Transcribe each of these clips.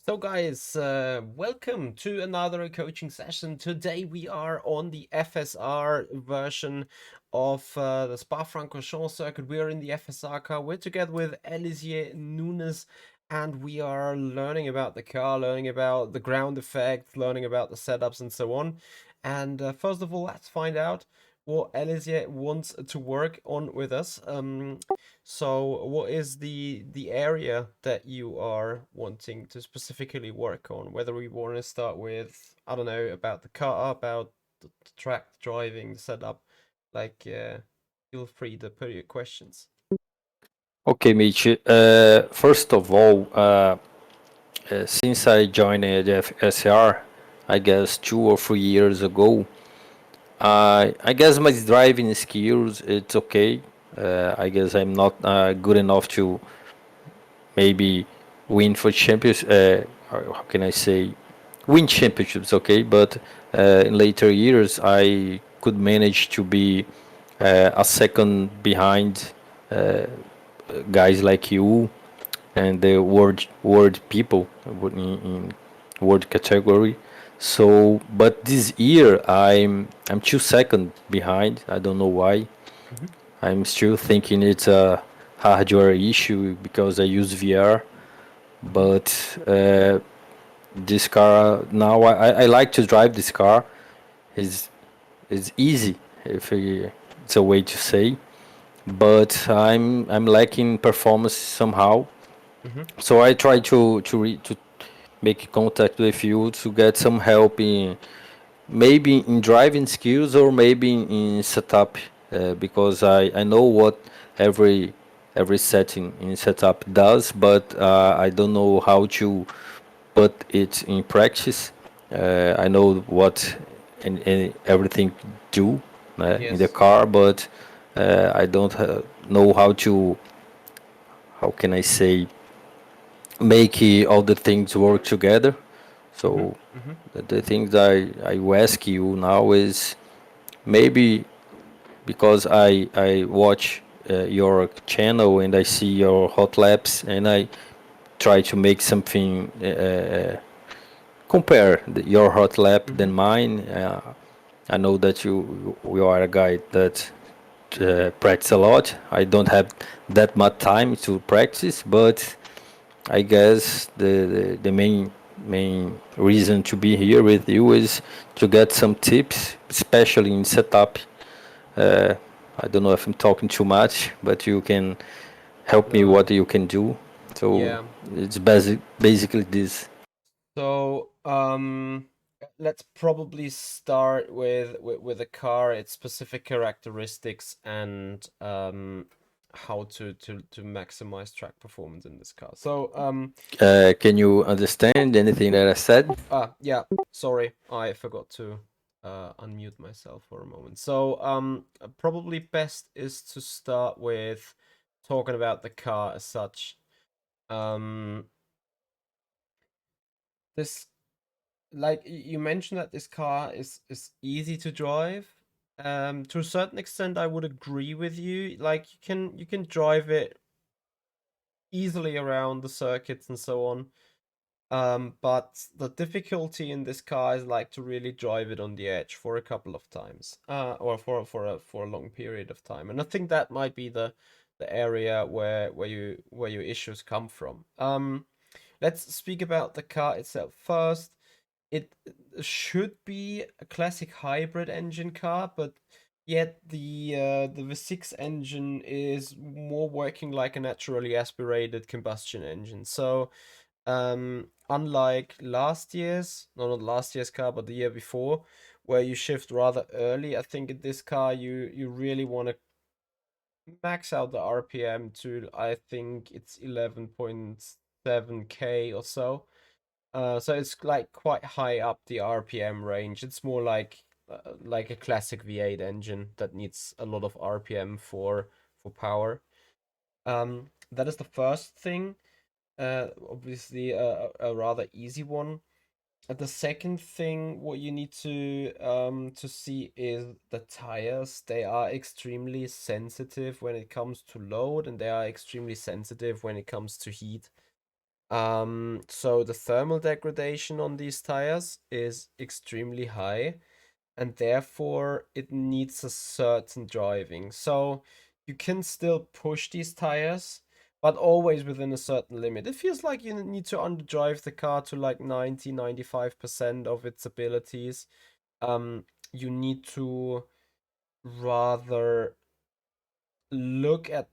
So guys, welcome to another coaching session. Today we are on the FSR version of the Spa-Francorchamps circuit. We are in the FSR car. We're together with Elizier Nunes and we are learning about the car, learning about the ground effects, learning about the setups and so on. And first of all, let's find out what Elizier wants to work on with us. So what is the area that you are wanting to specifically work on? Whether we want to start with, I don't know, about the car, about the track, driving, the setup, like feel free to put your questions. Okay, Mitch. First of all, since I joined the FSR, I guess 2 or 3 years ago, I guess my driving skills it's okay. I guess I'm not good enough to maybe win for champions. Or how can I say, win championships? Okay, but in later years, I could manage to be a second behind guys like you and the word people in word category. So, but this year I'm 2 seconds behind. I don't know why. Mhm. I'm still thinking it's a hardware issue because I use VR. Mhm. But this car now I like to drive this car. It's it's easy if it's a way to say. But I'm lacking performance somehow. Mhm. So I try to make contact with you to get some help in maybe in driving skills or maybe in setup because I know what every every setting in setup does, but I don't know how to put it in practice. I know what and everything do in the Yes. car, but I don't know how to, how can I say, make all the things work together. Mhm. So Mhm. the things I ask you now is maybe because I watch your channel and I see your hot laps and I try to make something compare your hot lap than Mhm. mine. I know that you are a guy that practice a lot. I don't have that much time to practice, but I guess the main reason to be here with you is to get some tips, especially in setup. Uh, I don't know if I'm talking too much, but you can help me what No. you can do. So Yeah. it's basically this. So, let's probably start with a car, its specific characteristics, and how to maximize track performance in this car. So, Can you understand anything that I said? yeah, sorry, I forgot to unmute myself for a moment. So, probably best is to start with talking about the car as such. Um, this like you mentioned that this car is easy to drive. To a certain extent, I would agree with you. Like you can drive it easily around the circuits and so on. But the difficulty in this car is like to really drive it on the edge for a couple of times, or for a long period of time. And I think that might be the area where your issues come from. Let's speak about the car itself first. It should be a classic hybrid engine car, but yet the V6 engine is more working like a naturally aspirated combustion engine. So unlike last year's, no, not last year's car, but the year before, where you shift rather early, I think in this car you really want to max out the RPM to, I think it's 11.7k or so. So it's like quite high up the RPM range. It's more like a classic V8 engine that needs a lot of RPM for power. That is the first thing. Obviously a rather easy one. The second thing, what you need to see is the tires. They are extremely sensitive when it comes to load, and they are extremely sensitive when it comes to heat. So the thermal degradation on these tires is extremely high, and therefore it needs a certain driving. So you can still push these tires, but always within a certain limit. It feels like you need to underdrive the car to like 90-95% of its abilities. You need to rather look at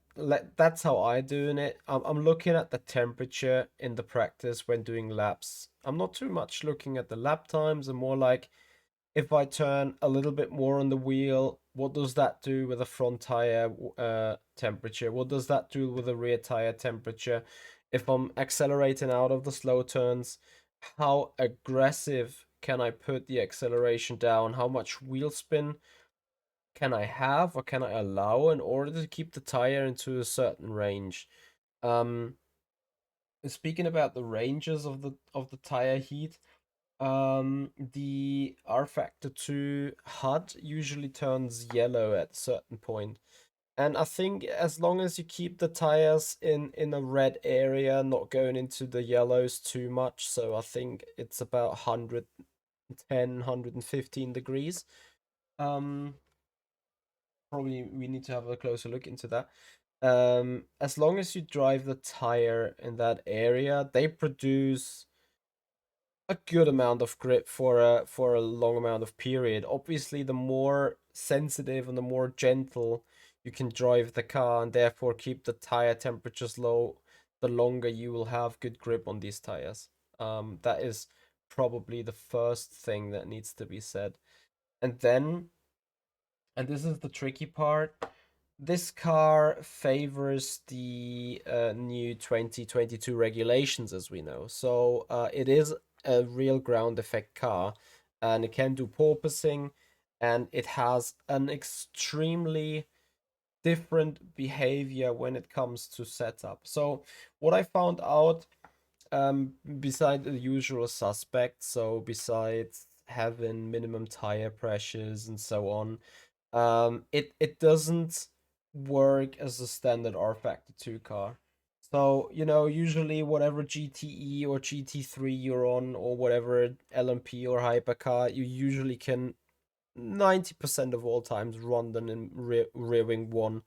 that's how I doing it. I'm looking at the temperature in the practice when doing laps. I'm not too much looking at the lap times. I'm more like, if I turn a little bit more on the wheel, what does that do with the front tire temperature? What does that do with the rear tire temperature? If I'm accelerating out of the slow turns, how aggressive can I put the acceleration down? How much wheel spin can I have or can I allow in order to keep the tire into a certain range? Um, Speaking about the ranges of the tire heat, the rFactor 2 HUD usually turns yellow at a certain point. And I think as long as you keep the tires in a red area, not going into the yellows too much, so I think it's about 110, 115 degrees. Um, Probably we need to have a closer look into that. As long as you drive the tire in that area, they produce a good amount of grip for a long amount of period. Obviously, the more sensitive and the more gentle you can drive the car and therefore keep the tire temperatures low, the longer you will have good grip on these tires. That is probably the first thing that needs to be said. And then, and this is the tricky part, this car favors the new 2022 regulations, as we know. So it is a real ground effect car, and it can do porpoising, and it has an extremely different behavior when it comes to setup. So what I found out, beside the usual suspects, so besides having minimum tire pressures and so on, it doesn't work as a standard rFactor 2 car. So, usually whatever GTE or GT3 you're on, or whatever LMP or hypercar, you usually can 90% of all times run them in rear wing one,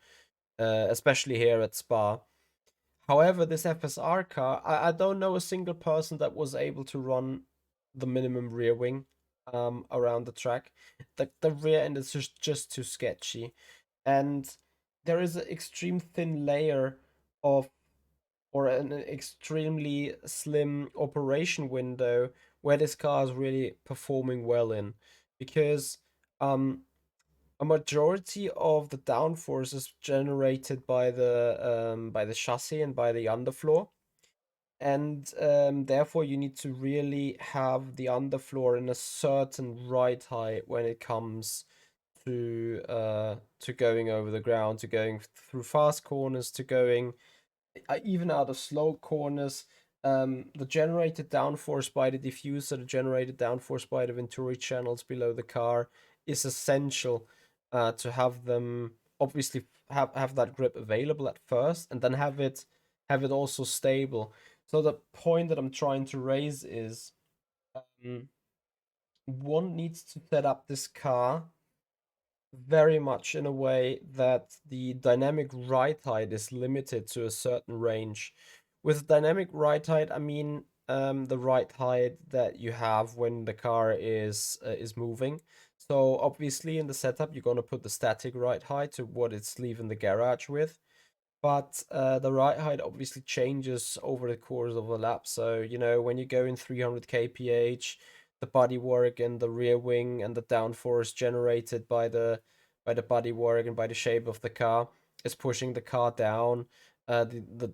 especially here at Spa. However, this FSR car, I don't know a single person that was able to run the minimum rear wing around the track. The rear end is just too sketchy. And there is an extreme thin layer of, or an extremely slim operation window where this car is really performing well in. Because um, a majority of the downforce is generated by the chassis and by the underfloor, and therefore you need to really have the underfloor in a certain ride height when it comes to going over the ground, to going through fast corners, to going even out of slow corners. The generated downforce by the diffuser, the generated downforce by the Venturi channels below the car is essential to have them obviously have that grip available at first, and then have it also stable. So the point that I'm trying to raise is, um, one needs to set up this car very much in a way that the dynamic ride height is limited to a certain range. With dynamic ride height, I mean the ride height that you have when the car is moving. So obviously in the setup, you're gonna put the static ride height to what it's leaving the garage with. But the ride height obviously changes over the course of a lap. So, when you go in 300 kph, the bodywork and the rear wing and the downforce generated by the bodywork and by the shape of the car is pushing the car down. The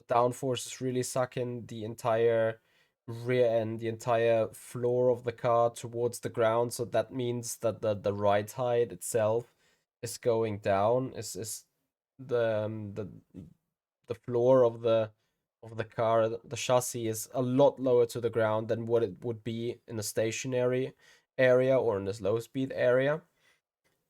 downforce is really sucking the entire rear end, the entire floor of the car towards the ground. So that means that the ride height itself is going down. Is the floor of the car, the chassis is a lot lower to the ground than what it would be in a stationary area or in a low speed area.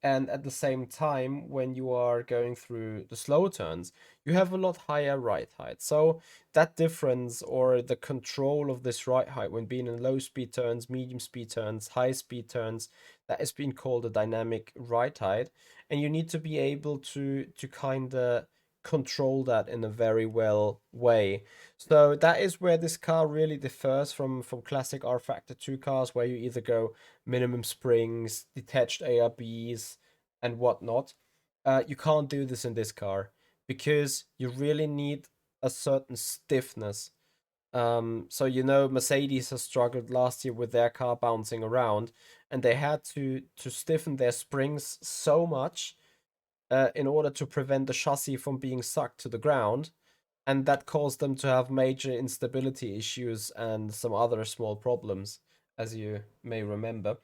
And at the same time, when you are going through the slow turns, you have a lot higher ride height. So that difference, or the control of this ride height when being in low speed turns, medium speed turns, high speed turns, that is being called a dynamic ride height. And you need to be able to kind of control that in a very well way. So that is where this car really differs from classic rFactor 2 cars, where you either go minimum springs, detached ARBs, and whatnot. You can't do this in this car because you really need a certain stiffness. So Mercedes has struggled last year with their car bouncing around, and they had to stiffen their springs so much in order to prevent the chassis from being sucked to the ground, and that caused them to have major instability issues and some other small problems, as you may remember.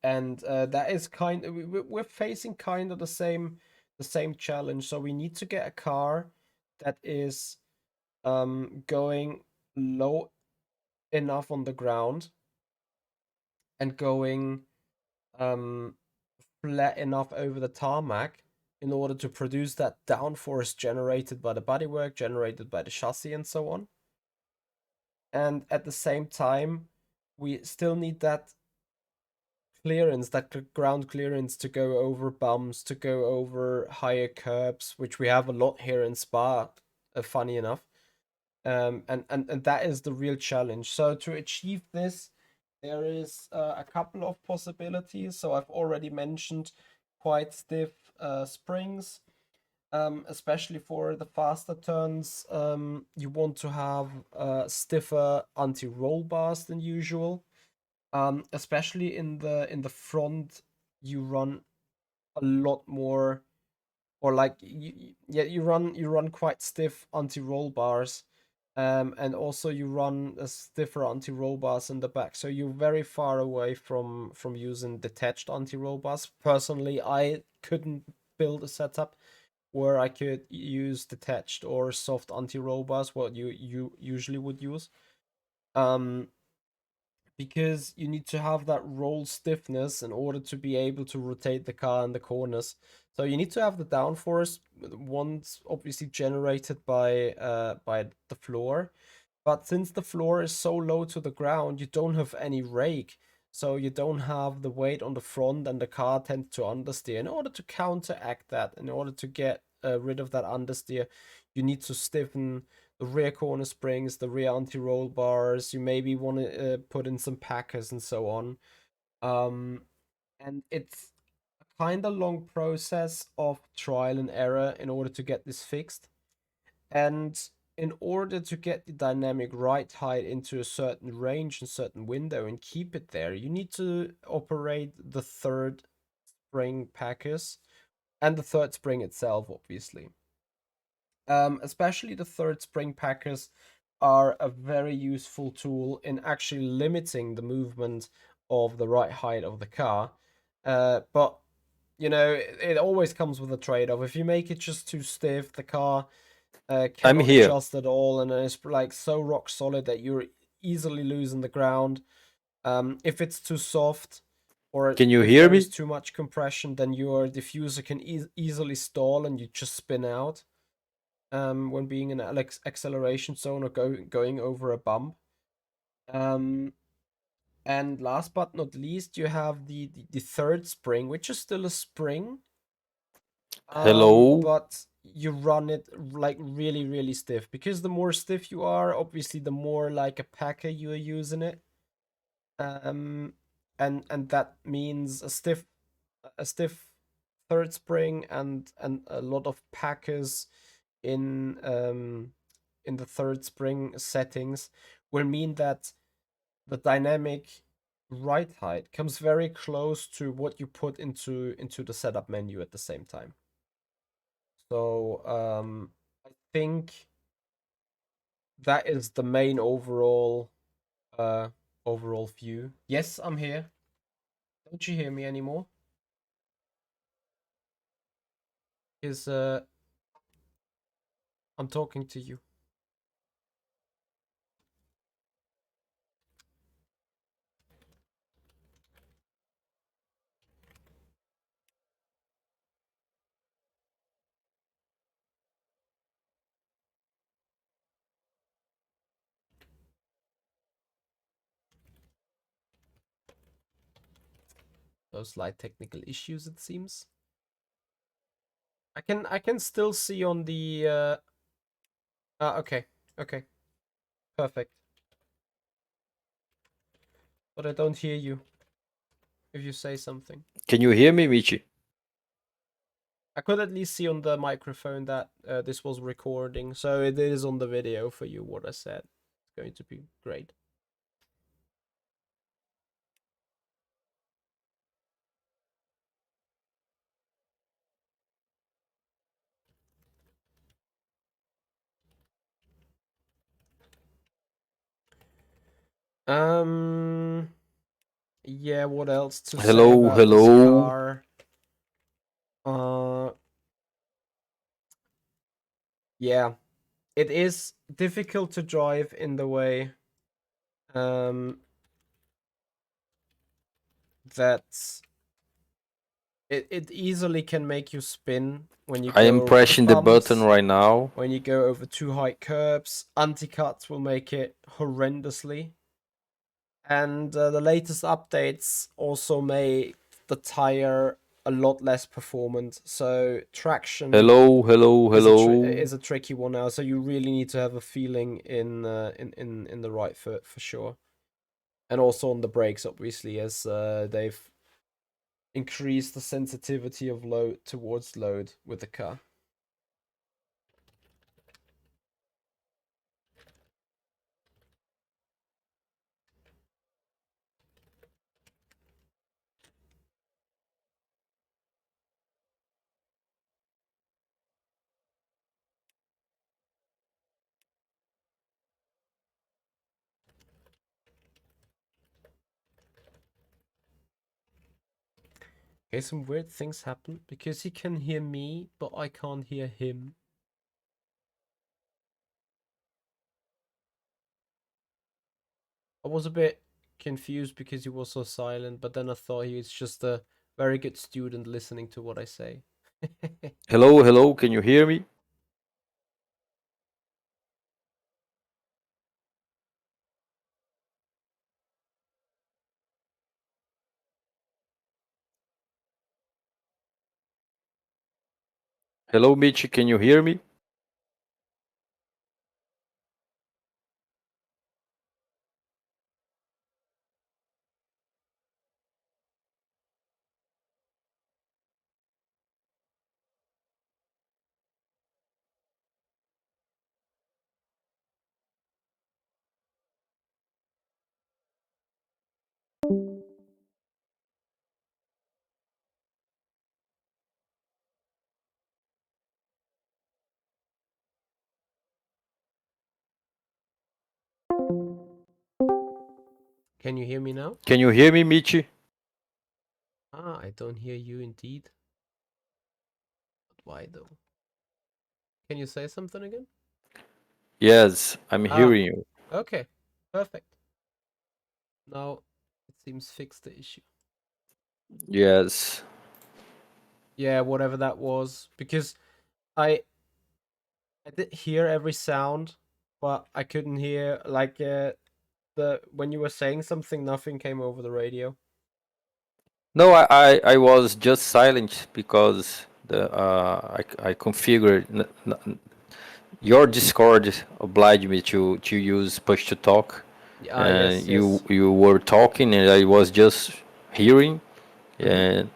And that is we're facing kind of the same challenge. So we need to get a car that is going low enough on the ground and going um flat enough over the tarmac in order to produce that downforce generated by the bodywork, generated by the chassis, and so on. And at the same time, we still need that clearance, that ground clearance, to go over bumps, to go over higher curbs, which we have a lot here in Spa, funny enough. And that is the real challenge. So to achieve this, there is a couple of possibilities. So I've already mentioned quite stiff springs, especially for the faster turns. You want to have stiffer anti-roll bars than usual. Especially in the front, you run a lot more, or like yeah, you run quite stiff anti-roll bars, and also you run a stiffer anti-roll bars in the back. So you're very far away from using detached anti-roll bars. Personally, I couldn't build a setup where I could use detached or soft anti-roll bars, what you usually would use. Um, because you need to have that roll stiffness in order to be able to rotate the car in the corners. So you need to have the downforce, once obviously generated by the floor. But since the floor is so low to the ground, you don't have any rake. So you don't have the weight on the front, and the car tends to understeer. In order to counteract that, in order to get rid of that understeer, you need to stiffen the rear corner springs, the rear anti-roll bars. You maybe want to put in some packers and so on. Um, and it's a kind of long process of trial and error in order to get this fixed. And in order to get the dynamic ride height into a certain range and certain window and keep it there, you need to operate the third spring packers and the third spring itself, obviously. Especially the third spring packers are a very useful tool in actually limiting the movement of the right height of the car. But it always comes with a trade-off. If you make it just too stiff, the car I'm cannot here. adjust at all, and it's like so rock solid that you're easily losing the ground. If it's too soft, or Can you if hear there is me? too much compression, then your diffuser can easily stall and you just spin out when being in an acceleration zone or going over a bump. Um, and last but not least, you have the third spring, which is still a spring, Hello. but you run it like really, really stiff, because the more stiff you are, obviously, the more like a packer you are using it. Um, and that means a stiff third spring and a lot of packers in the third spring settings will mean that the dynamic ride height comes very close to what you put into the setup menu at the same time. So I think that is the main uh overall view. Yes, I'm here. Don't you hear me anymore? Is I'm talking to you. No slight technical issues, it seems. I can still see on the okay. Okay. Perfect. But I don't hear you if you say something. Can you hear me, Michi? I could at least see on the microphone that this was recording, so it is on the video for you what I said. It's going to be great. Yeah, what else to say Hello, about this hello. car? Yeah, it is difficult to drive in the way that it easily can make you spin when you I am go over the pressing the button bumps, right now. when you go over too high curbs. Anti-cuts will make it horrendously. And the latest updates also make the tire a lot less performant. So traction Hello, hello, is hello. a tricky one now. So you really need to have a feeling in the right foot for sure, and also on the brakes, obviously, as they've increased the sensitivity of load towards load with the car. Okay, some weird things happen because he can hear me, but I can't hear him. I was a bit confused because he was so silent, but then I thought he was just a very good student listening to what I say. Hello, hello. Can you hear me? Hello, Michi. Can you hear me? Can you hear me now? Can you hear me, Michi? Ah, I don't hear you indeed. But why though? Can you say something again? Yes, I'm Ah, hearing you. okay. Perfect. Now it seems fixed the issue. Yes. Yeah, whatever that was. Because I I did hear every sound, but I couldn't hear like the when you were saying something, nothing came over the radio. No, I was just silent because I configured your Discord obliged me to use push to talk, Ah, and yes, yes. you were talking and I was just hearing, Mm-hmm. and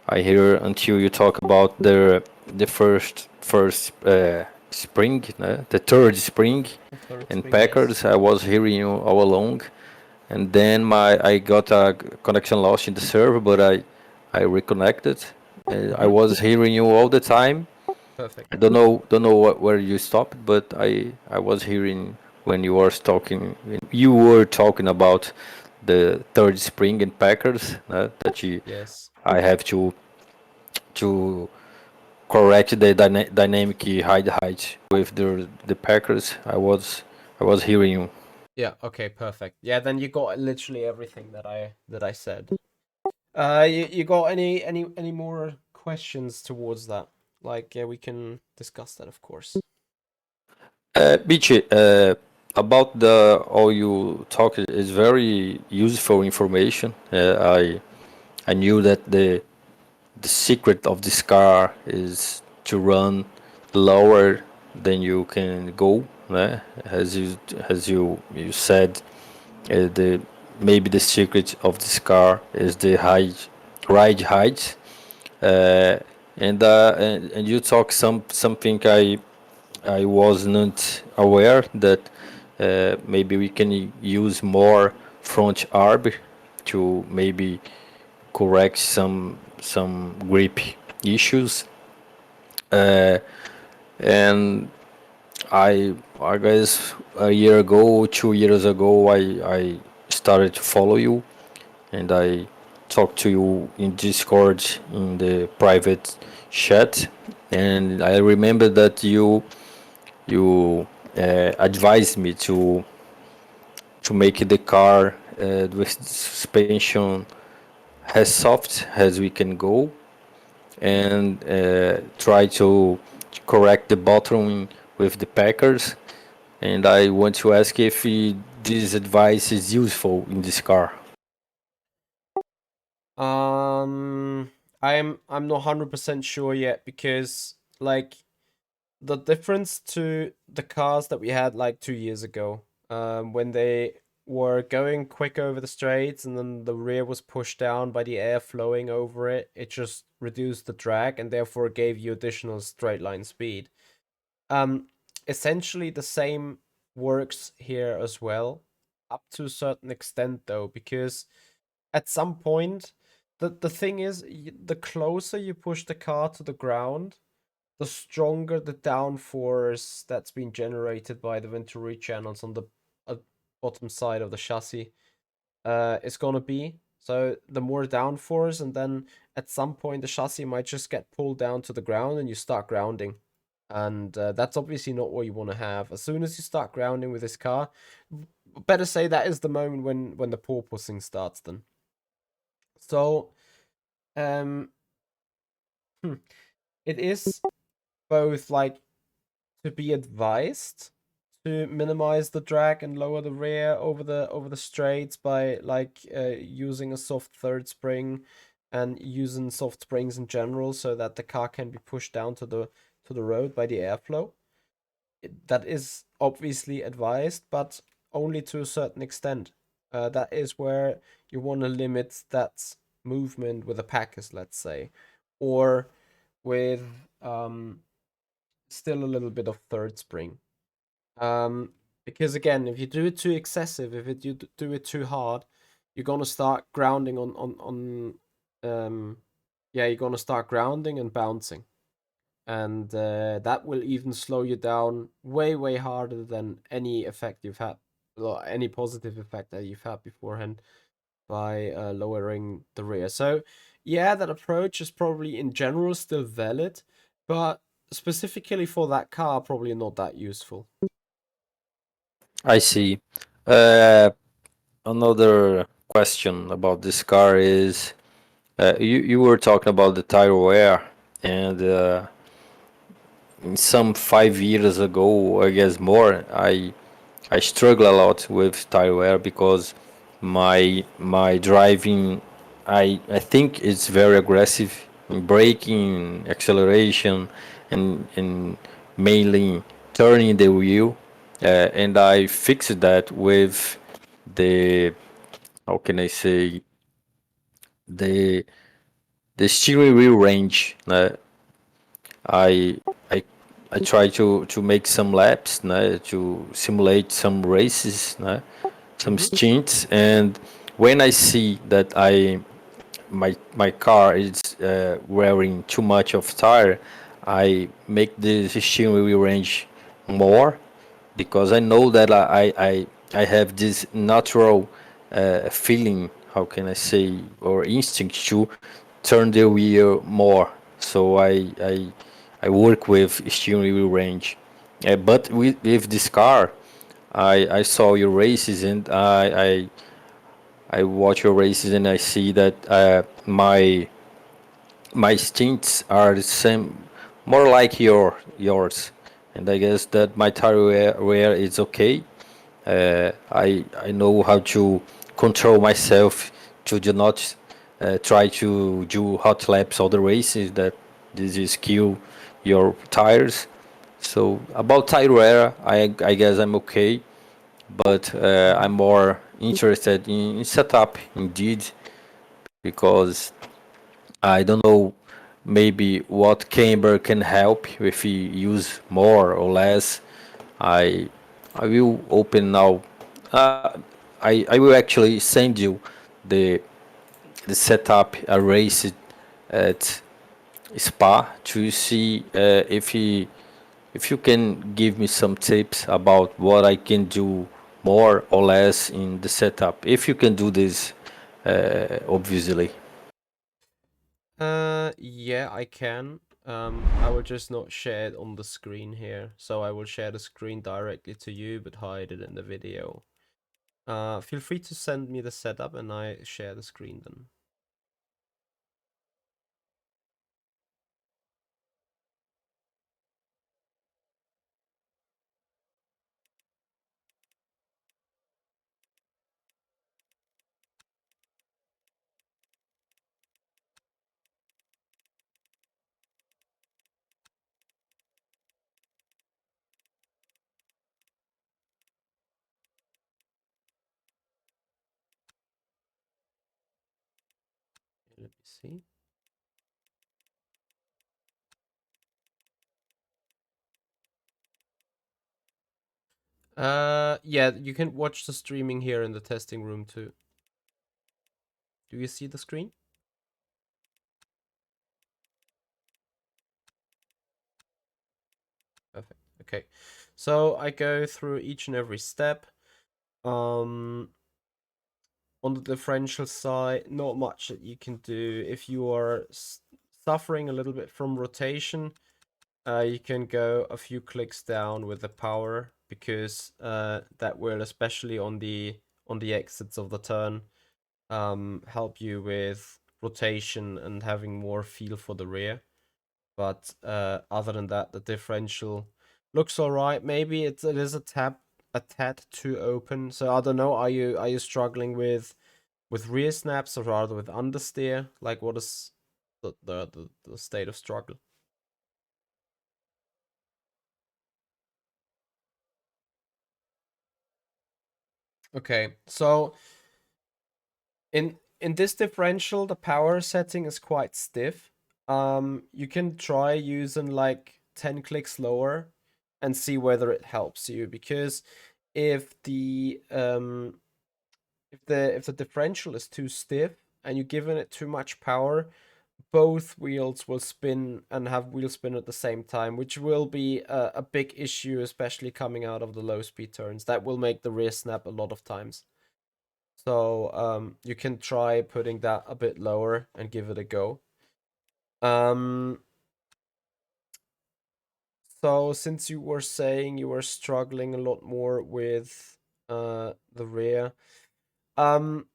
I hear until you talk about the first spring, the third spring, The third and spring, yes. Packers. I was hearing you all along, and then I got a connection lost in the server, but I reconnected. And I Mm-hmm. was hearing you all the time. Perfect. I don't know where you stopped, but I was hearing when you were talking. You were talking about the third spring in Packers, that Yes. I have to correct the dynamic height with the Packers. I was hearing you. Yeah, okay, perfect. Yeah, then you got literally everything that I said. You got any more questions towards that? Like, yeah, we can discuss that, of course. Bici, about the all you talk is very useful information. I knew that the secret of this car is to run lower than you can go, né? As you said, the maybe the secret of this car is the high ride height, and you talk something I was not aware that maybe we can use more front arb to maybe correct some grip issues. And I guess a year ago, 2 years ago, I started to follow you, and I talked to you in Discord in the private chat, and I remember that you advised me to make the car with suspension as soft as we can go, and try to correct the bottom with the Packers. And I want to ask if this advice is useful in this car. Um, I'm not 100% sure yet because like the difference to the cars that we had like 2 years ago, when they were going quick over the straights and then the rear was pushed down by the air flowing over it, it just reduced the drag and therefore gave you additional straight line speed. Um, Essentially the same works here as well, up to a certain extent though, because at some point, the thing is, the closer you push the car to the ground, the stronger the downforce that's been generated by the Venturi channels on the uh, bottom side of the chassis is gonna be. So the more downforce, and then at some point the chassis might just get pulled down to the ground and you start grounding. And that's obviously not what you want to have. As soon as you start grounding with this car, better say that is the moment when the porpoising starts then. So, um, hmm, it is both like to be advised to minimize the drag and lower the rear over the straights by like using a soft third spring and using soft springs in general so that the car can be pushed down to the road by the airflow. That is obviously advised, but only to a certain extent. That is where you want to limit that movement with the packers, let's say, or with um, still a little bit of third spring. Um, because again, if you do it too excessive, if you do it too hard, you're gonna start grounding yeah, you're gonna start grounding and bouncing, and that will even slow you down way harder than any effect you've had, or any positive effect that you've had beforehand by lowering the rear. So yeah, that approach is probably in general still valid, but specifically for that car, probably not that useful. I see. Uh, Another question about this car is you were talking about the tire wear, and some 5 years ago, I guess more, I struggle a lot with tire wear because my driving, I think it's very aggressive in braking, acceleration, and mainly turning the wheel, and I fixed that with the, how can I say, the the steering wheel range. I I I try to make some laps, to simulate some races, some Mm-hmm. stints, and when I see that my car is wearing too much of tire, I make the steering wheel range more, because I know that I have this natural feeling, how can I say, or instinct to turn the wheel more. So I work with steering wheel range. But with this car, I saw your races, and I watch your races, and I see that my stints are the same, more like yours, and I guess that my tire wear is okay. I know how to control myself to do not try to do hot laps all the races. That this is kill your tires. So about tire wear, I guess I'm okay, but I'm more interested in setup indeed, because I don't know maybe what camber can help if you use more or less. I I will open now. Uh, I will actually send you the the setup a race at Spa to see if you can give me some tips about what I can do more or less in the setup. If you can do this, obviously. Yeah, I can. I will just not share it on the screen here. So I will share the screen directly to you, but hide it in the video. Feel free to send me the setup and I share the screen then. Let me see. Yeah, you can watch the streaming here in the testing room too. Do you see the screen? Perfect. Okay. So I go through each and every step. On the differential side, not much that you can do. If you are suffering a little bit from rotation, you can go a few clicks down with the power, because that will, especially on the exits of the turn, help you with rotation and having more feel for the rear. But other than that, the differential looks all right. Maybe it is a tad too open. So I don't know. Are you struggling with rear snaps or rather with understeer? Like, what is the state of struggle? Okay, so in this differential, the power setting is quite stiff. You can try using like 10 clicks lower and see whether it helps you, because if the differential is too stiff and you're giving it too much power, both wheels will spin and have wheel spin at the same time, which will be a big issue, especially coming out of the low speed turns. That will make the rear snap a lot of times. So you can try putting that a bit lower and give it a go. Um, so since you were saying you were struggling a lot more with the rear, um,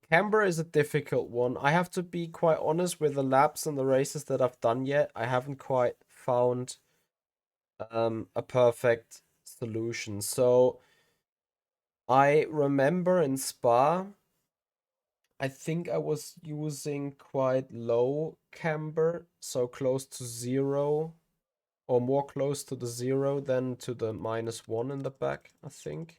camber is a difficult one. I have to be quite honest, with the laps and the races that I've done yet, I haven't quite found a perfect solution. So I remember in Spa, I think I was using quite low camber, so close to zero, or more close to the zero than to the -1 in the back, I think.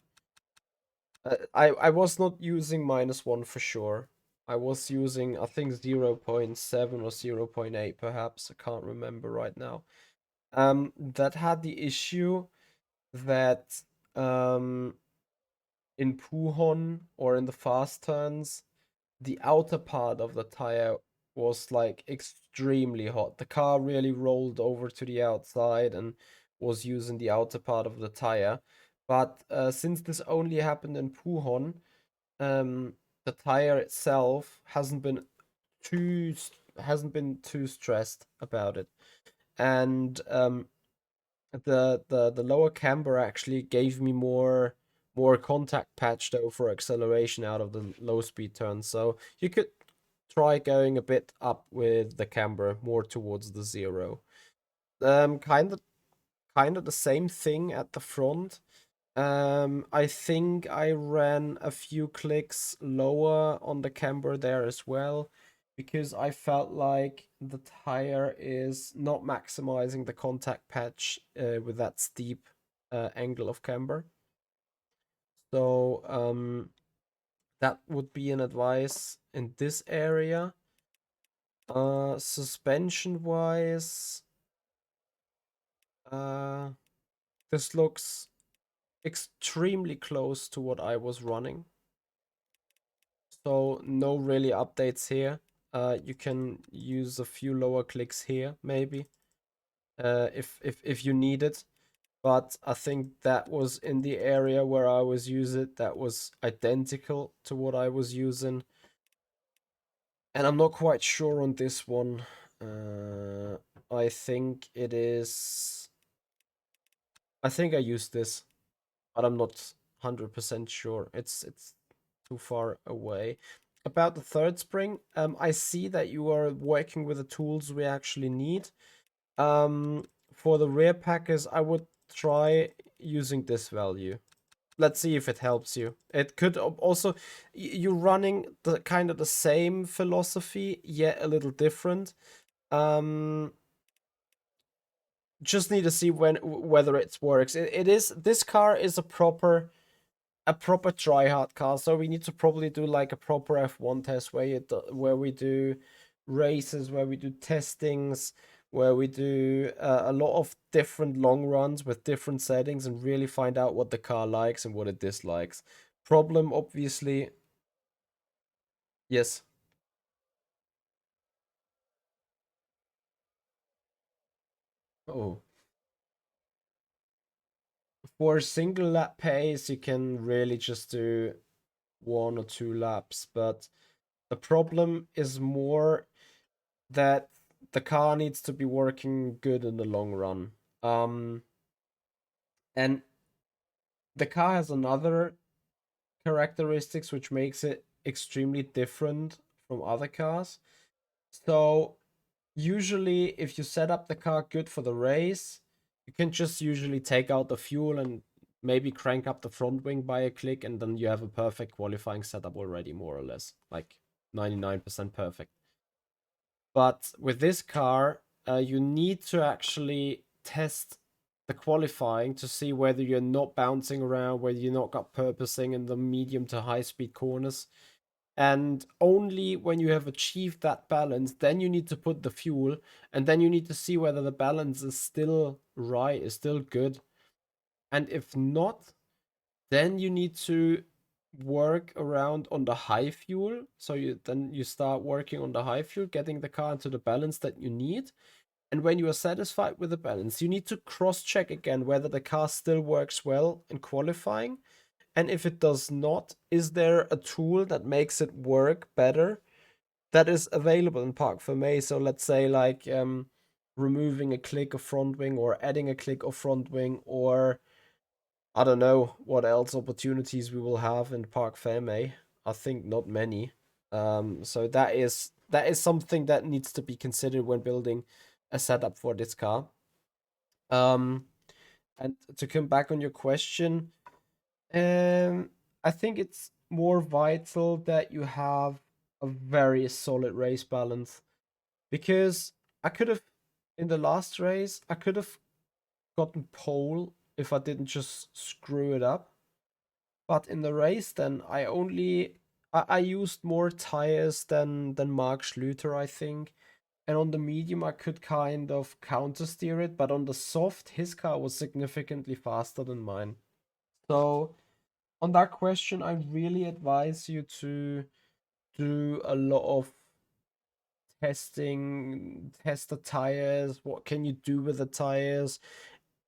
I was not using -1 for sure. I was using, I think, 0.7 or 0.8 perhaps. I can't remember right now. That had the issue that in Puhon or in the fast turns, the outer part of the tire was like extremely hot. The car really rolled over to the outside and was using the outer part of the tire. But since this only happened in Puhon, um, the tire itself too hasn't been too stressed about it, and the lower camber actually gave me more contact patch though for acceleration out of the low speed turns. So you could try going a bit up with the camber more towards the zero. Kind of the same thing at the front. I think I ran a few clicks lower on the camber there as well, because I felt like the tire is not maximizing the contact patch with that steep angle of camber. So that would be an advice in this area. Suspension wise, uh, this looks extremely close to what I was running. So no really updates here. You can use a few lower clicks here, maybe, if you need it. But I think that was in the area where I was using, that was identical to what I was using. And I'm not quite sure on this one. I think it is. I think I used this, but I'm not 100% sure. It's too far away. About the third spring, I see that you are working with the tools we actually need. For the rear packers, I would try using this value. Let's see if it helps you. It could also, you're running the kind of the same philosophy, yet a little different. Um, just need to see whether it works. It is, this car is a proper try hard car, so we need to probably do like a proper F1 test where we do races, where we do testings, where we do a lot of different long runs with different settings and really find out what the car likes and what it dislikes. Problem, obviously, yes. Oh, for single lap pace, you can really just do 1 or 2 laps, but the problem is more that the car needs to be working good in the long run. Um, and the car has another characteristics which makes it extremely different from other cars. So usually if you set up the car good for the race, you can just usually take out the fuel and maybe crank up the front wing by a click, and then you have a perfect qualifying setup already, more or less. Like 99% perfect. But with this car, you need to actually test the qualifying to see whether you're not bouncing around, whether you're not got purposing in the medium to high speed corners. And only when you have achieved that balance, then you need to put the fuel, and then you need to see whether the balance is still right, is still good. And if not, then you need to work around on the high fuel. So you start working on the high fuel, getting the car into the balance that you need. And when you are satisfied with the balance, you need to cross check again whether the car still works well in qualifying. And if it does not, is there a tool that makes it work better that is available in Park Fermé? So let's say like removing a click of front wing or adding a click of front wing, or I don't know what else opportunities we will have in Park Fermé. I think not many. So that is something that needs to be considered when building a setup for this car. Um, and to come back on your question, um, I think it's more vital that you have a very solid race balance, because I could have, in the last race, I could have gotten pole if I didn't just screw it up. But in the race, then I used more tires than Mark Schlüter, I think. And on the medium, I could kind of counter steer it, but on the soft, his car was significantly faster than mine. So on that question, I really advise you to do a lot of testing, test the tires. What can you do with the tires?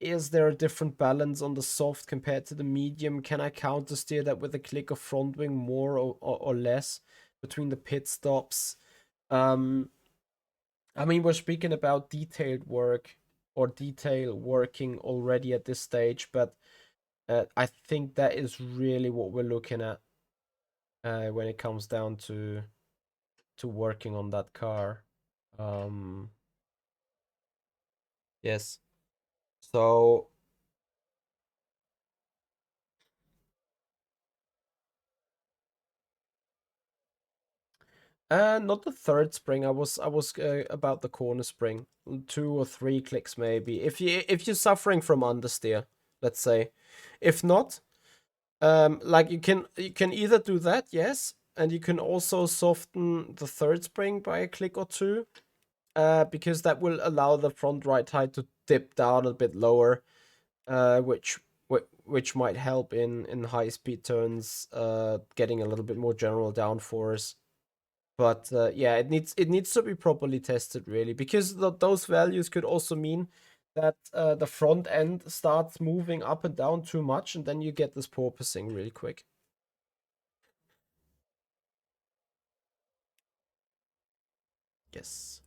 Is there a different balance on the soft compared to the medium? Can I counter steer that with a click of front wing more or less between the pit stops? Um, I mean, we're speaking about detailed work or detail working already at this stage, but I think that is really what we're looking at when it comes down to working on that car. Um, yes. So Not the third spring. I was about the corner spring, 2 or 3 clicks maybe. If you're suffering from understeer, let's say. If not, like you can either do that, yes, and you can also soften the third spring by a click or two, because that will allow the front right tire to dip down a bit lower, which might help in high speed turns, getting a little bit more general downforce. But yeah, it needs to be properly tested really, because those values could also mean that the front end starts moving up and down too much, and then you get this porpoising really quick. Yes.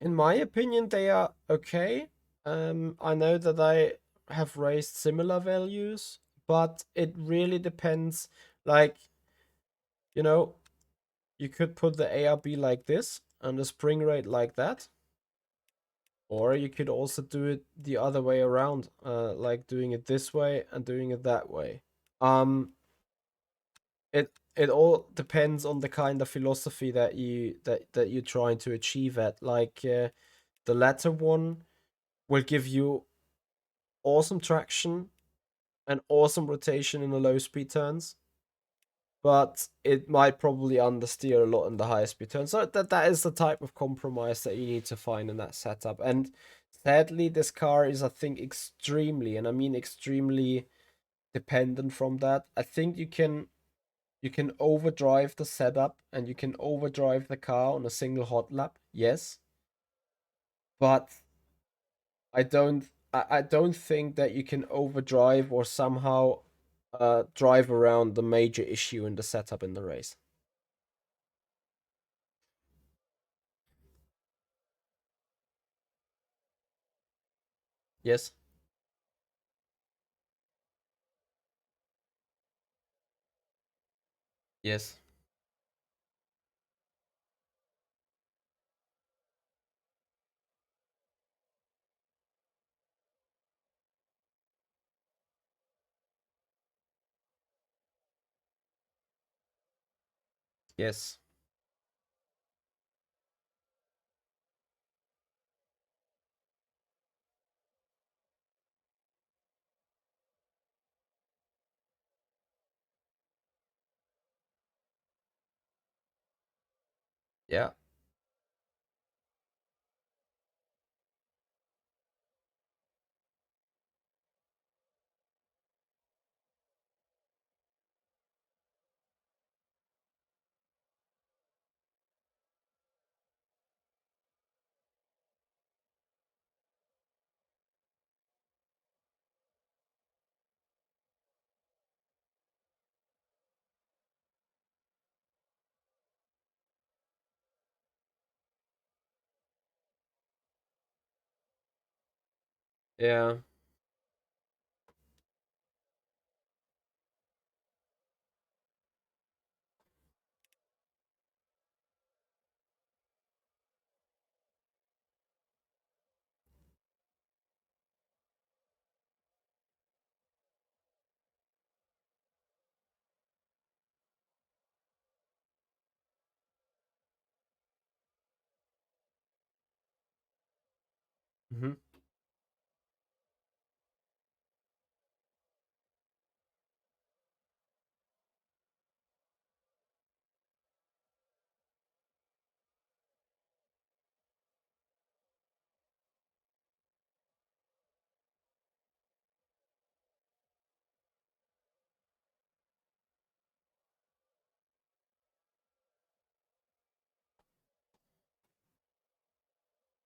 In my opinion, they are okay. I know that I have raised similar values, but it really depends. Like, you know, you could put the ARB like this and the spring rate like that, or you could also do it the other way around, like doing it this way and doing it that way. Um, it all depends on the kind of philosophy that you're trying to achieve at. Like, the latter one will give you awesome traction and awesome rotation in the low speed turns, but it might probably understeer a lot in the higher speed turns. So that is the type of compromise that you need to find in that setup. And sadly, this car is, I think, extremely, and I mean extremely, dependent from that. I think you can overdrive the setup and you can overdrive the car on a single hot lap, yes, but I don't think that you can overdrive or somehow drive around the major issue in the setup in the race. Yes, yes, yes, yeah, yeah. Hmm.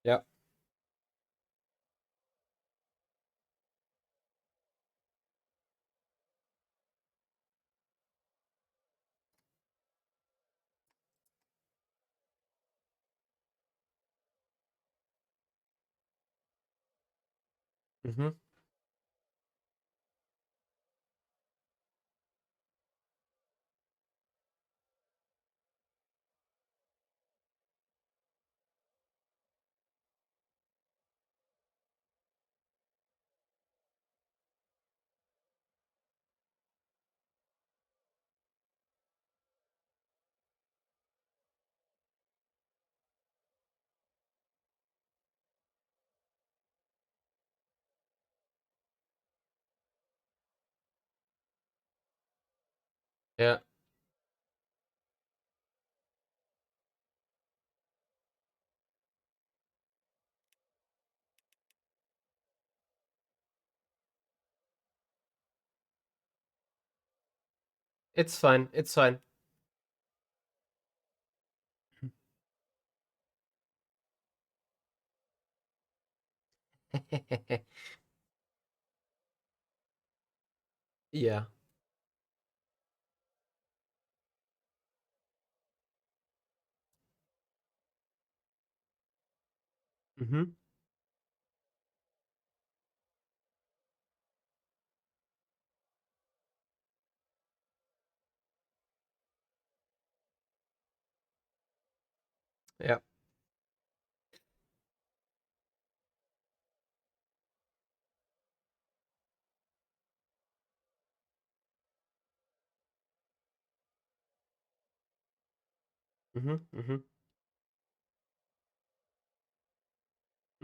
Yeah. Hmm. Yeah. It's fine. It's fine. Yeah. Mm-hmm. Yeah. Mm-hmm. Mm-hmm.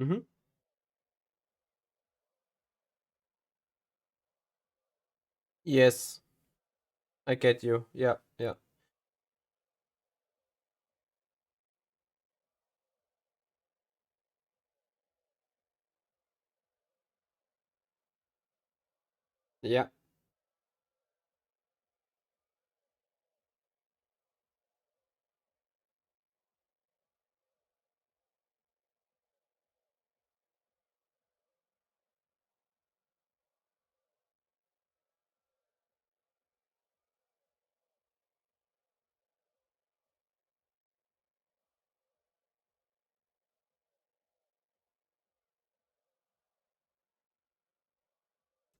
Mm-hmm. Yes, I get you. Yeah. Yeah. Yeah.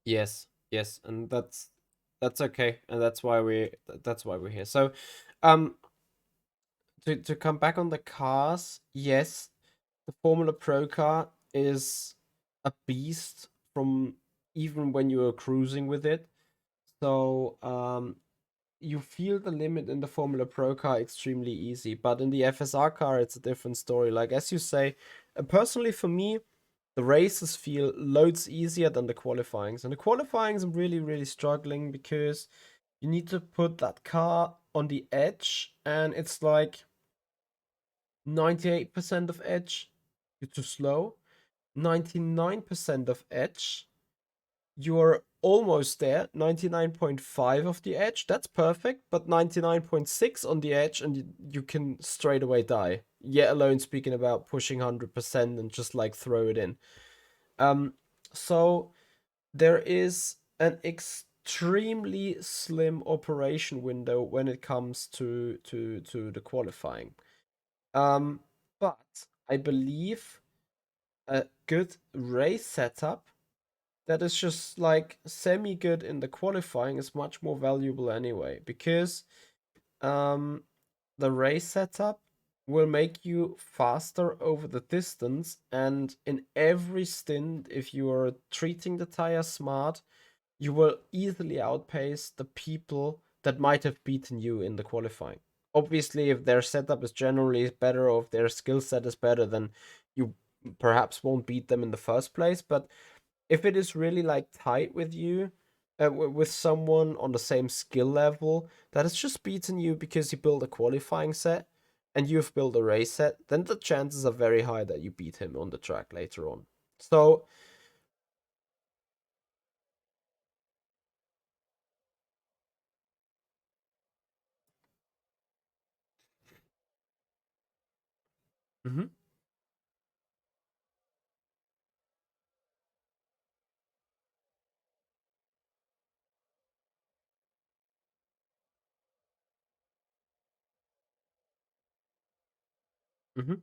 Yes. Yes. And that's okay. And that's why we're here. So, um, to come back on the cars, yes, the Formula Pro car is a beast from even when you are cruising with it. So, you feel the limit in the Formula Pro car extremely easy, but in the FSR car, it's a different story. Like as you say, personally for me, the races feel loads easier than the qualifyings, and the qualifyings I'm really really struggling because you need to put that car on the edge, and it's like 98% of edge, you're too slow. 99% of edge, you're almost there. 99.5 of the edge, that's perfect, but 99.6 on the edge, and you can straight away die. Yet alone speaking about pushing 100% and just like throw it in. Um, so there is an extremely slim operation window when it comes to the qualifying. Um, but I believe a good race setup that is just like semi good in the qualifying is much more valuable anyway, because um the race setup will make you faster over the distance, and in every stint, if you are treating the tire smart, you will easily outpace the people that might have beaten you in the qualifying. Obviously, if their setup is generally better or if their skill set is better, then you perhaps won't beat them in the first place. But if it is really like tight with you, with someone on the same skill level that has just beaten you because you build a qualifying set and you've built a race set, then the chances are very high that you beat him on the track later on. So, mhm, mhm.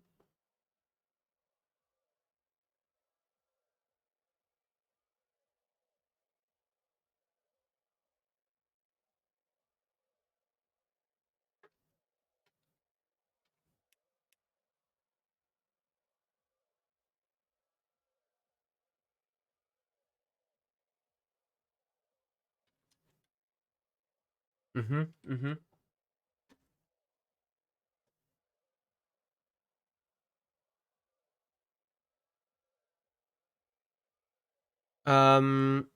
Mhm, mhm. Um,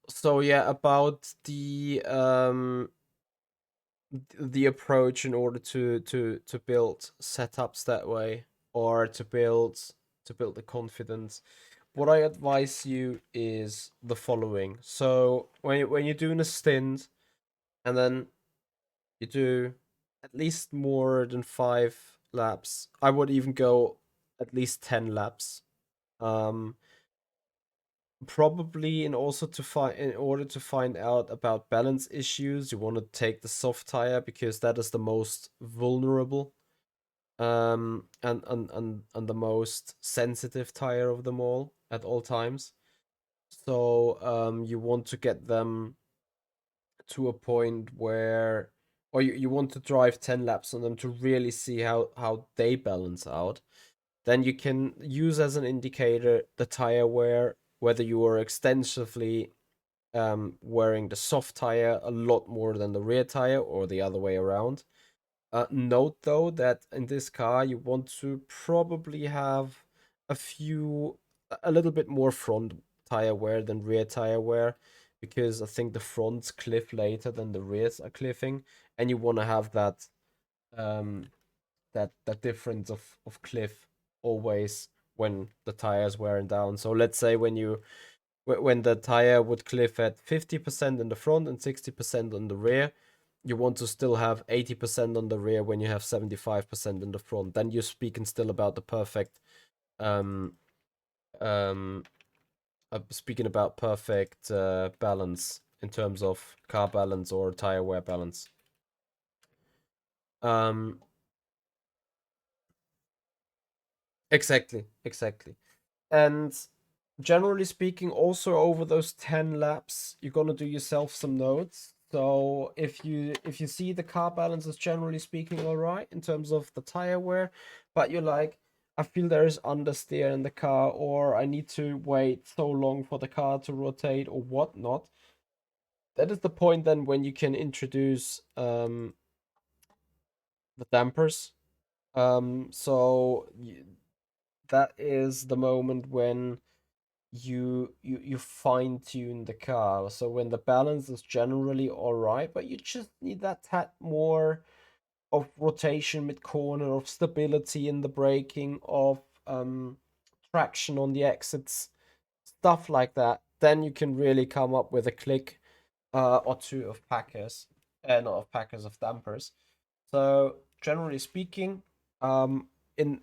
so yeah, about the the approach in order to build setups that way, or to build the confidence. What I advise you is the following. So when you're doing a stint, and then you do at least more than 5 laps, I would even go at least 10 laps. Um, Probably in order to find out about balance issues, you want to take the soft tire because that is the most vulnerable, and the most sensitive tire of them all at all times. So you want to get them to a point where, or you want to drive 10 laps on them to really see how they balance out. Then you can use as an indicator the tire wear, whether you are extensively wearing the soft tire a lot more than the rear tire, or the other way around. Note though that in this car you want to probably have a little bit more front tire wear than rear tire wear, because I think the fronts cliff later than the rears are cliffing, and you want to have um that difference of cliff always when the tire's wearing down. So let's say when the tire would cliff at 50% in the front and 60% on the rear, you want to still have 80% on the rear when you have 75% in the front. Then you're speaking still about the perfect um um speaking about perfect balance in terms of car balance or tire wear balance. Um exactly. And generally speaking, also over those 10 laps, you're gonna do yourself some notes. So if you see the car balance is generally speaking all right in terms of the tire wear, but you're like, I feel there is understeer in the car, or I need to wait so long for the car to rotate or whatnot. That is the point then when you can introduce the dampers. That is the moment when you fine tune the car. So when the balance is generally all right, but you just need that tad more of rotation mid corner, of stability in the braking, of traction on the exits, stuff like that. Then you can really come up with a click or two of packers, not of packers, of dampers. So generally speaking, in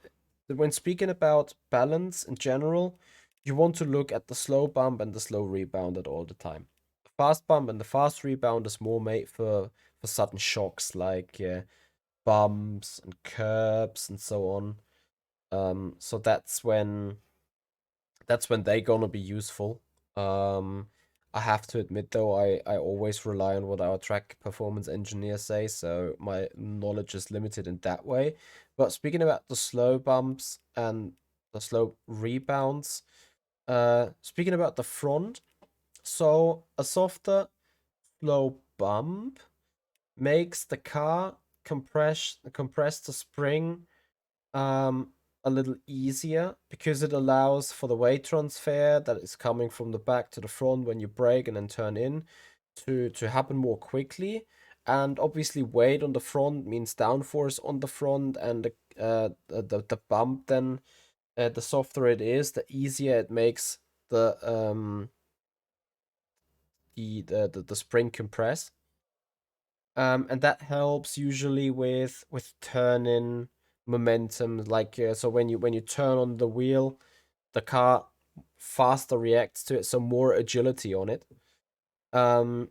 when speaking about balance in general, you want to look at the slow bump and the slow rebound at all the time. The fast bump and the fast rebound is more made for sudden shocks like bumps and curbs and so on. So that's when they're gonna be useful. Um, I have to admit though, I always rely on what our track performance engineers say, so my knowledge is limited in that way. But speaking about the slow bumps and the slow rebounds, speaking about the front, so a softer slow bump makes the car compress the spring um, a little easier, because it allows for the weight transfer that is coming from the back to the front when you brake and then turn in to happen more quickly. And obviously, weight on the front means downforce on the front, and the bump then, the softer it is, the easier it makes the spring compress. And that helps usually with turning momentum. Like so, when you turn on the wheel, the car faster reacts to it, so more agility on it. Um,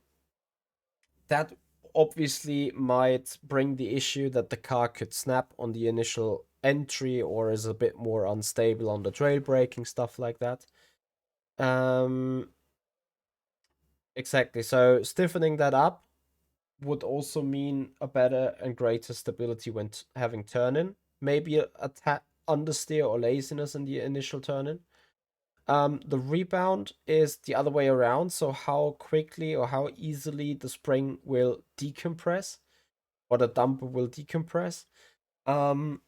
that obviously might bring the issue that the car could snap on the initial entry, or is a bit more unstable on the trail braking, stuff like that. Um, exactly. So stiffening that up would also mean a better and greater stability when having turn in. Maybe a understeer or laziness in the initial turn in. The rebound is the other way around. So how quickly or how easily the spring will decompress, or the damper will decompress. Um,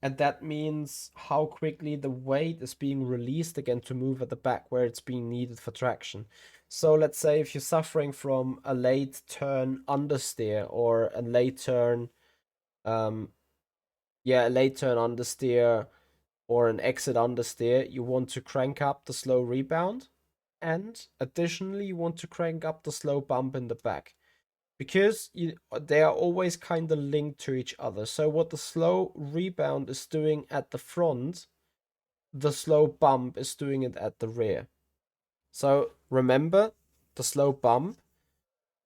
and that means how quickly the weight is being released again to move at the back where it's being needed for traction. So let's say if you're suffering from a late turn understeer or a late turn, um, a late turn understeer or an exit understeer, you want to crank up the slow rebound, and additionally you want to crank up the slow bump in the back, because they are always kind of linked to each other. So what the slow rebound is doing at the front, the slow bump is doing it at the rear. So remember, the slow bump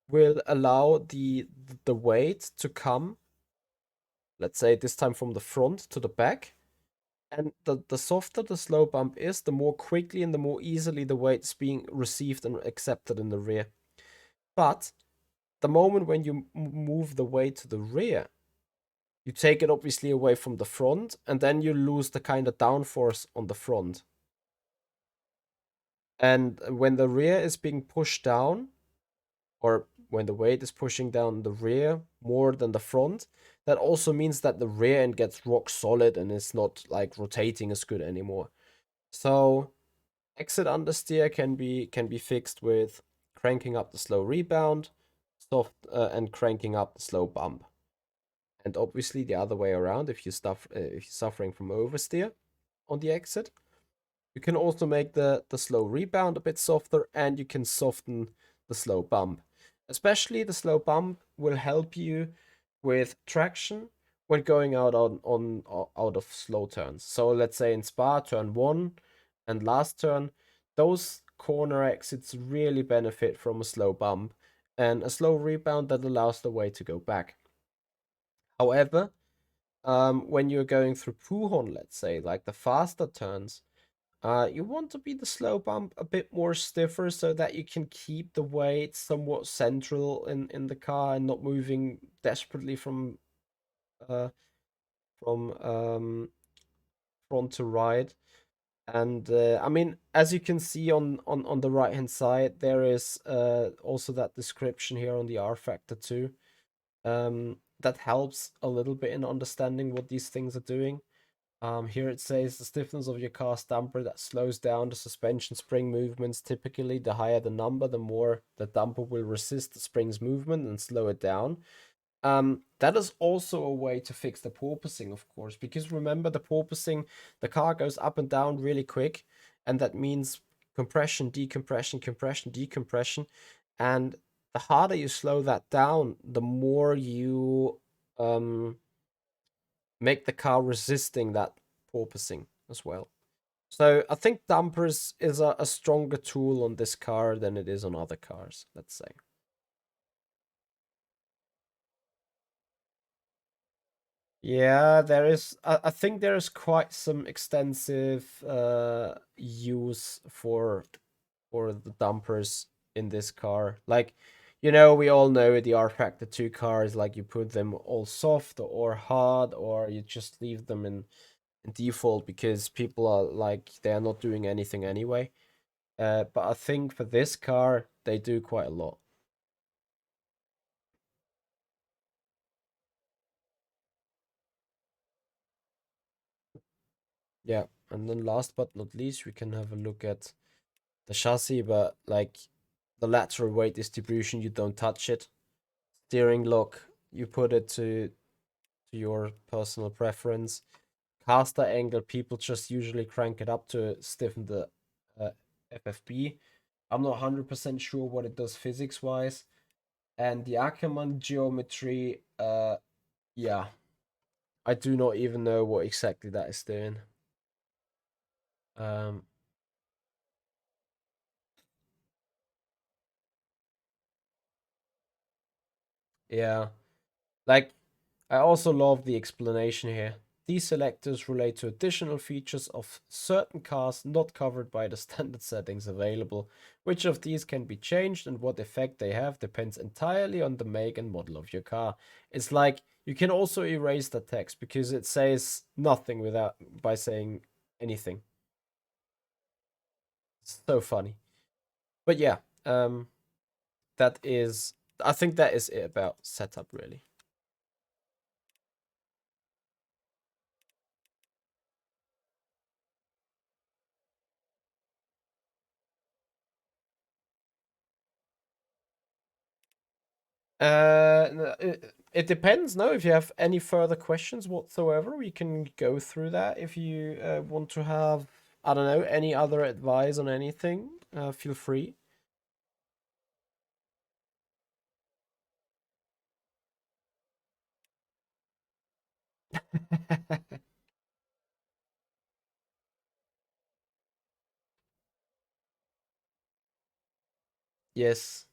will allow the weight to come, let's say this time from the front to the back. And the softer the slow bump is, the more quickly and the more easily the weight is being received and accepted in the rear. But the moment when you move the weight to the rear, you take it obviously away from the front, and then you lose the kind of downforce on the front. And when the rear is being pushed down, or when the weight is pushing down the rear more than the front, that also means that the rear end gets rock solid and it's not like rotating as good anymore. So exit understeer can be fixed with cranking up the slow rebound, soft and cranking up the slow bump. And obviously the other way around, if you're suffering from oversteer on the exit, you can also make the slow rebound a bit softer, and you can soften the slow bump. Especially the slow bump will help you with traction when going out of slow turns. So let's say in Spa, turn 1 and last turn, those corner exits really benefit from a slow bump and a slow rebound that allows the weight to go back. However, when you're going through Puhon, let's say, like the faster turns, you want to be the slow bump a bit more stiffer so that you can keep the weight somewhat central in the car and not moving desperately uh, from front to right. And I mean, as you can see on the right hand side, there is also that description here on the rFactor too. That helps a little bit in understanding what these things are doing. Here it says the stiffness of your car's damper that slows down the suspension spring movements. Typically, the higher the number, the more the damper will resist the spring's movement and slow it down. That is also a way to fix the porpoising, of course, because remember the porpoising, the car goes up and down really quick, and that means compression, decompression, compression, decompression, and the harder you slow that down, the more you make the car resisting that porpoising as well. So I think dampers is a stronger tool on this car than it is on other cars, let's say. Yeah, there is. I think there is quite some extensive use for the dampers in this car. Like, we all know the rFactor 2 cars, like you put them all soft or hard, or you just leave them in default because people are like they are not doing anything anyway. But I think for this car, they do quite a lot. Yeah, and then last but not least, we can have a look at the chassis, but like the lateral weight distribution, you don't touch it. Steering lock, you put it to your personal preference. Caster angle, people just usually crank it up to stiffen the uh, FFB. I'm not 100% sure what it does physics wise. And the Ackermann geometry, yeah, I do not even know what exactly that is doing. Um, yeah, like I also love the explanation here. These selectors relate to additional features of certain cars not covered by the standard settings available. Which of these can be changed and what effect they have depends entirely on the make and model of your car. It's like you can also erase the text because it says nothing without by saying anything. It's so funny. But yeah, that is I think that is it about setup really. It depends. No, if you have any further questions whatsoever, we can go through that. If you want to have, I don't know, any other advice on anything, feel free. Yes,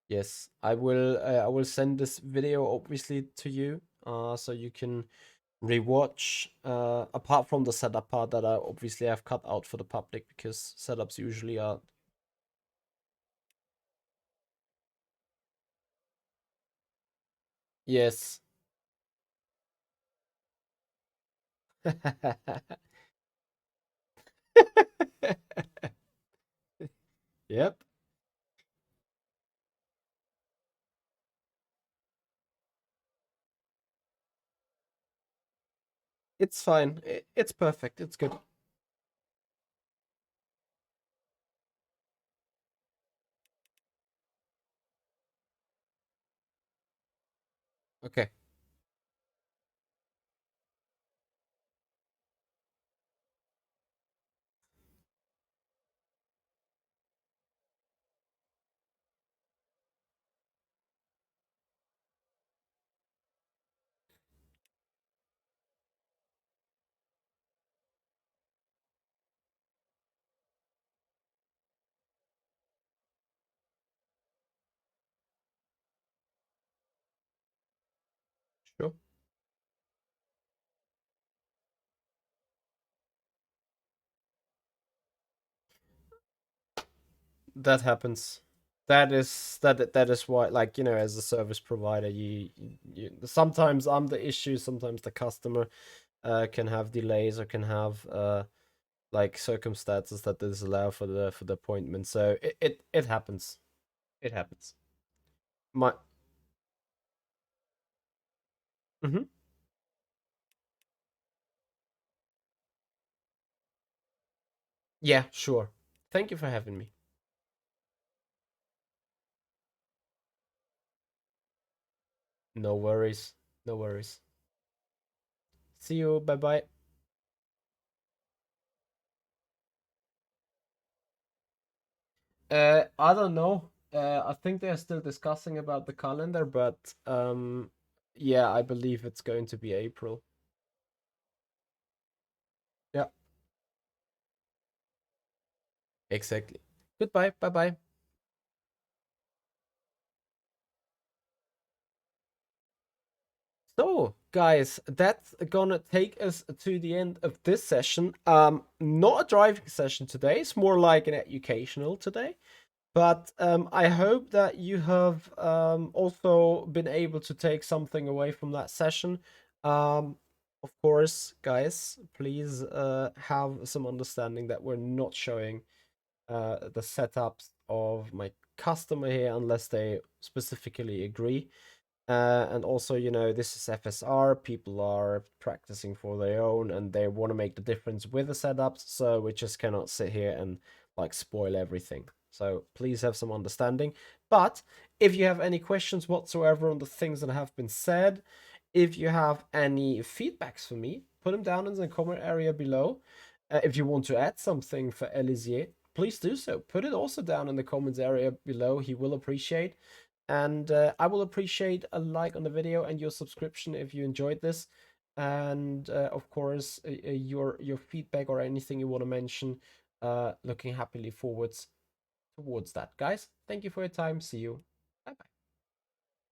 yes. I will send this video obviously to you, so you can rewatch. Apart from the setup part that I obviously have cut out for the public because setups usually are. Yes. Yep. It's fine. It's perfect. It's good. Okay. Sure. That happens. That is why, like, as a service provider, you sometimes I'm the issue, sometimes the customer can have delays or can have like circumstances that disallow for the appointment. So it happens. It happens. My hmm Yeah, sure. Thank you for having me. No worries. No worries. See you. Bye bye. I don't know. I think they're still discussing about the calendar, but yeah, I believe it's going to be April. Yeah, exactly. Goodbye. Bye bye. So, guys, that's gonna take us to the end of this session. Not a driving session today. It's more like an educational today. But I hope that you have also been able to take something away from that session. Of course, guys, please have some understanding that we're not showing the setups of my customer here unless they specifically agree. And also, this is FSR. People are practicing for their own and they want to make the difference with the setups. So we just cannot sit here and like spoil everything. So please have some understanding. But if you have any questions whatsoever on the things that have been said, if you have any feedbacks for me, put them down in the comment area below. If you want to add something for Elizier, please do so. Put it also down in the comments area below. He will appreciate. And I will appreciate a like on the video and your subscription if you enjoyed this. And of course, your feedback or anything you want to mention. Looking happily forwards towards that, guys. Thank you for your time. See you.